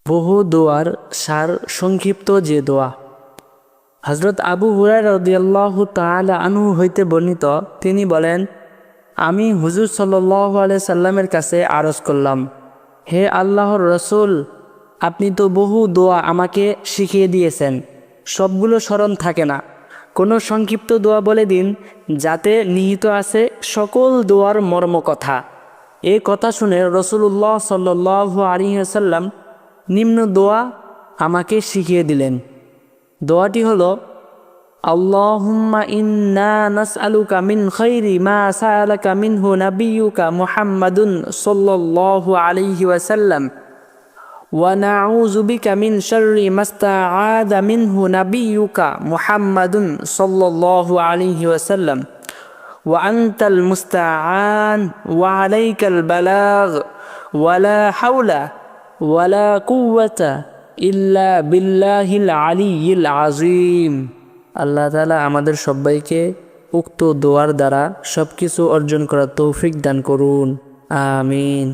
বহু দোয়ার সার সংক্ষিপ্ত যে দোয়া। হযরত আবু হুরায়রা রাদিয়াল্লাহু তাআলা আনহু হইতে বর্ণিত, তিনি বলেন, আমি হুজুর সাল্লাল্লাহু আলাইহি সাল্লামের কাছে আরজ করলাম, হে আল্লাহর রসুল, আপনি তো বহু দোয়া আমাকে শিখিয়ে দিয়েছেন, সবগুলো স্মরণ থাকে না, কোনো সংক্ষিপ্ত দোয়া বলে দিন যাতে নিহিত আছে সকল দোয়ার মর্মকথা। এই কথা শুনে রাসূলুল্লাহ সাল্লাল্লাহু আলাইহি ওয়াসাল্লাম নিম্ন দোয়া আমাকে শিখিয়ে দিলেন। দোয়াটি হলো, আল্লাহুম্মা ইন্না নাসআলুকা মিন খাইরি মা সাআলাকা মিনহু নাবিয়্যুকা মুহাম্মাদুন সাল্লাল্লাহু আলাইহি ওয়াসাল্লাম ওয়া নাউযু বিকা মিন শাররি মাস্তাআযা মিনহু নাবিয়্যুকা মুহাম্মাদুন সাল্লাল্লাহু আলাইহি ওয়াসাল্লাম ওয়া আনতাল মুস্তাআন ওয়া আলাইকাল বালাগ ওয়া লা হাওলা ওয়া লা কুওয়াতা ইল্লা বিল্লাহিল আলিয়্যিল আযীম। আল্লাহ তাআলা আমাদের সবাইকে উক্ত দোয়ার দ্বারা সবকিছু অর্জন করার তৌফিক দান করুন। আমিন।